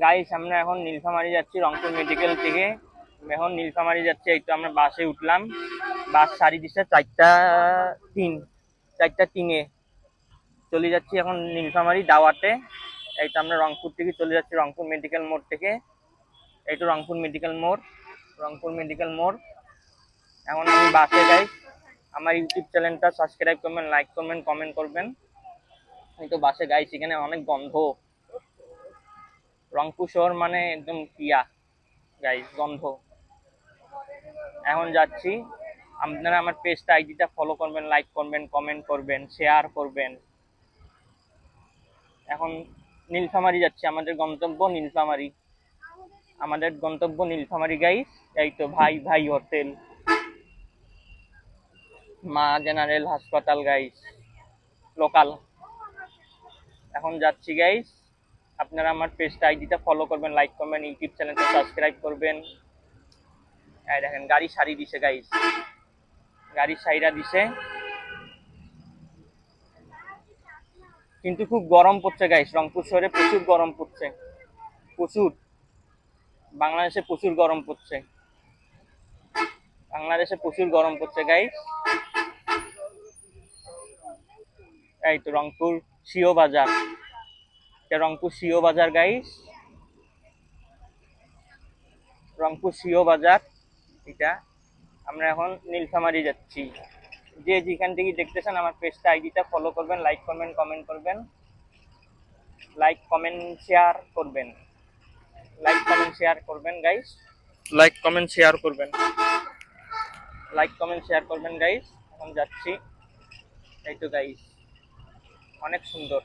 Guys আমরা এখন নীলফামারী যাচ্ছি রংপুর মেডিকেল থেকে। এখন নীলফামারী যাচ্ছি, এই তো আমরা বাসে উঠলাম। বাস সারি দিচ্ছে 4টা 3 চলে যাচ্ছি এখন নীলফামারী দাওয়াতে। এই তো আমরা রংপুর থেকে চলে যাচ্ছি রংপুর মেডিকেল মোড় থেকে। এই তো রংপুর মেডিকেল মোড়, রংপুর মেডিকেল মোড়। এখন আমি বাসে যাই। আমার ইউটিউব চ্যানেলটা সাবস্ক্রাইব করবেন, লাইক করবেন, কমেন্ট করবেন। এই তো বাসে গাইস, এখানে অনেক গন্ধ। রংপুর শহর মানে একদম পিয়া গাইস, গন্ধ। এখন যাচ্ছি। আপনারা আমার পেজটা আইডিটা ফলো করবেন, লাইক করবেন, কমেন্ট করবেন, শেয়ার করবেন। এখন নীলফামারী যাচ্ছি, আমাদের গন্তব্য নীলফামারী। আমাদের গন্তব্য নীলফামারী গাইস। এই তো ভাই ভাই হোটেল, মা জেনারেল হাসপাতাল গাইস, লোকাল। এখন যাচ্ছি গাইস। আপনারা আমার পেজটা আইডিটা ফলো করবেন, লাইক করবেন, ইউটিউব চ্যানেলটা সাবস্ক্রাইব করবেন। এই দেখেন গাড়ি সারি দিছে গাইস, গাড়ি সাইরা দিছে। কিন্তু খুব গরম পড়ছে গাইস, রংপুর শহরে প্রচুর গরম পড়ছে, প্রচুর। বাংলাদেশে প্রচুর গরম পড়ছে, বাংলাদেশে প্রচুর গরম পড়ছে গাইস। এই তো রংপুর সিও বাজার, এটা রংপুর সিও বাজার গাইস, রংপুর সিও বাজার এটা। আমরা এখন নীলফামারী যাচ্ছি। যে যেখান থেকে দেখতেছেন আমার পেজটা আইডিটা ফলো করবেন, লাইক করবেন, কমেন্ট করবেন, লাইক কমেন্ট শেয়ার করবেন, লাইক কমেন্ট শেয়ার করবেন গাইস, লাইক কমেন্ট শেয়ার করবেন, লাইক কমেন্ট শেয়ার করবেন গাইস। এখন যাচ্ছি। এই তো গাইস, অনেক সুন্দর।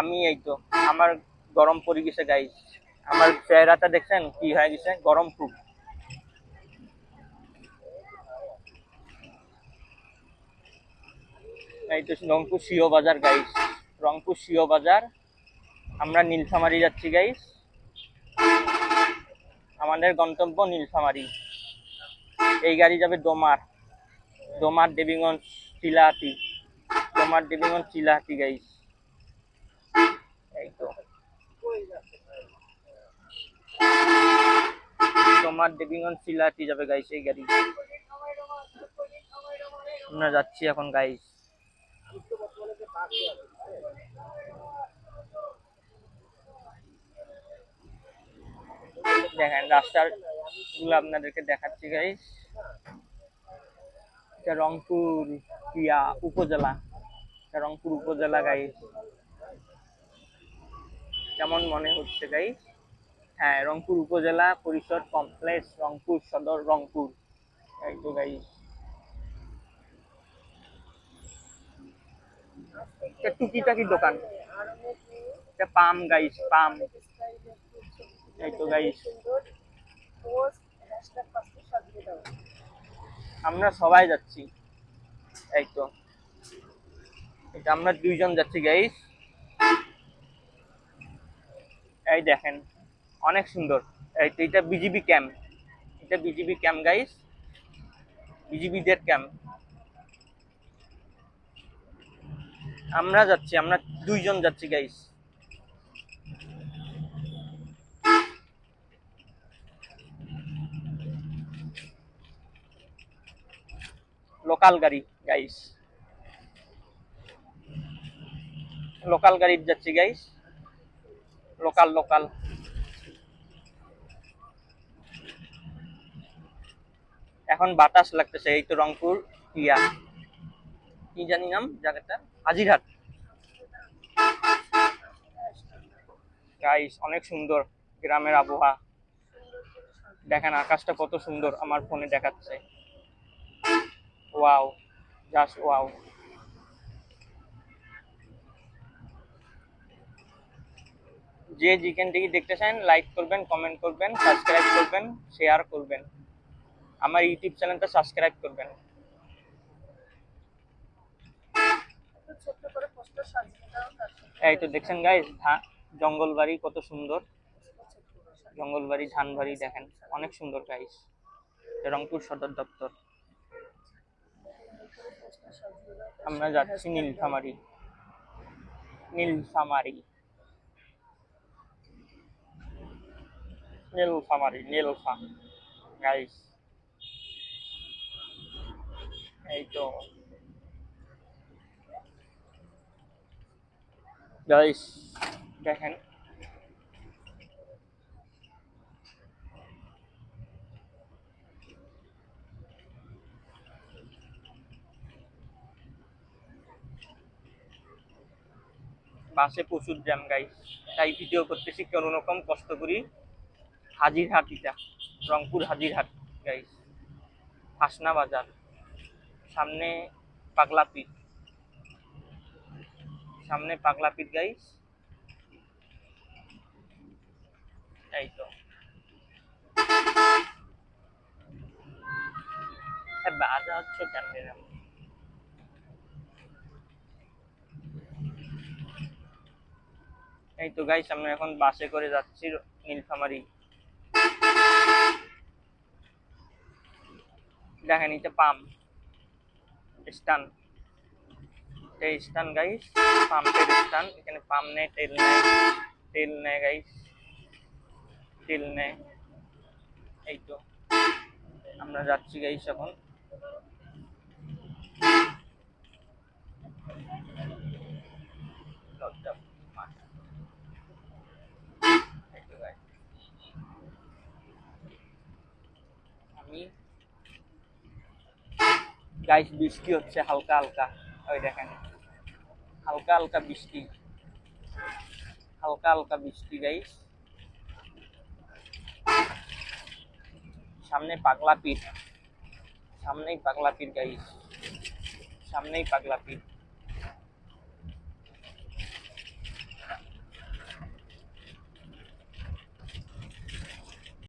আমি এই তো, আমার গরম পড়ে গেছে গাইস, আমার চেহারাটা দেখছেন কি হয়ে গেছে, গরম খুব। এই তো রংপুর সিও বাজার গাইস, রংপুর সিও বাজার। আমরা নীলফামারী যাচ্ছি গাইস, আমাদের গন্তব্য নীলফামারী। এই গাড়ি যাবে ডোমার, ডোমার দেবীগঞ্জ চিলাহাটি, ডোমার দেবীগঞ্জ চিলাহাটি গাইস। এই তো ডোমার দেবীগঞ্জ চিলাহাটি যাবে গাইস এই গাড়ি। আমরা যাচ্ছি এখন গাইস। দেখেন রাস্তার গুলো আপনাদেরকে দেখাচ্ছি গাইস। এটা রংপুর উপজেলা, এটা রংপুর উপজেলা গাইস। কেমন মনে হচ্ছে গাইস? হ্যাঁ, রংপুর উপজেলা পরিষদ কমপ্লেক্স, রংপুর সদর, রংপুর। এই তো গাইস, এটা টুকিটাকি দোকান, এটা পাম গাইস, পাম। এই তো গাইস, আমরা সবাই যাচ্ছি। এই তো, এটা আমরা 2 জন যাচ্ছি গাইস। এই দেখেন অনেক সুন্দর। এই তো এটা বিজিবি ক্যাম্প, এটা বিজিবি ক্যাম্প গাইস, বিজিবিদের ক্যাম্প। আমরা যাচ্ছি, আমরা 2 জন যাচ্ছি গাইস। লোকাল গাড়ি গাইস, লোকাল গাড়ি যাচ্ছি গাইস, লোকাল লোকাল। এখন বাতাস লাগতেছে। এই তো রংপুর কি জানি নাম জায়গাটা, হাজিরহাট গাইস। অনেক সুন্দর গ্রামের আবহাওয়া। দেখেন আকাশটা কত সুন্দর, আমার ফোনে দেখাচ্ছে। Wow, just wow. যে যেখান থেকে দেখতেছেন লাইক করবেন, কমেন্ট করবেন, সাবস্ক্রাইব করবেন, শেয়ার করবেন, আমার ইউটিউব চ্যানেলটা সাবস্ক্রাইব করবেন। এই তো দেখছেন গাইস, জঙ্গল বাড়ি কত সুন্দর, জঙ্গল বাড়ি, ধান বাড়ি দেখেন অনেক সুন্দর গাইস। রংপুর সদর দপ্তর। আমরা যাচ্ছি নীলফামারী, নীলফামারী। নীলফামারী নীলফা গাইস, এই তো গাইস দেখেন বাসে প্রচুর জ্যাম গাইস, তাই ভিডিও করতেছি কোনো রকম কষ্ট করি। হাজিরহাট, এটা রংপুর হাজিরহাট গাইস, হাসনা বাজার, সামনে পাগলা পীর, সামনে পাগলা পীর গাইস। এই তো বাজা হচ্ছে কেন দিলাম। এই তো গাইস আমরা এখন বাসে করে যাচ্ছি নীলফামারী। দেখেন এটা পাম্প স্টান, এই স্টান গাইস, পাম্পের স্টান। এখানে পাম্প নেয়, তেল নেয়, তেল নেয় গাইস, তেল নেয়। এই তো আমরা যাচ্ছি গাইস এখন। আমি গাইস বৃষ্টি হচ্ছে হালকা হালকা, ওই দেখেন হালকা হালকা বৃষ্টি, হালকা হালকা বৃষ্টি গাইস। সামনে পাগলা পীর, সামনেই পাগলা পীর গাইস, সামনেই পাগলা পীর।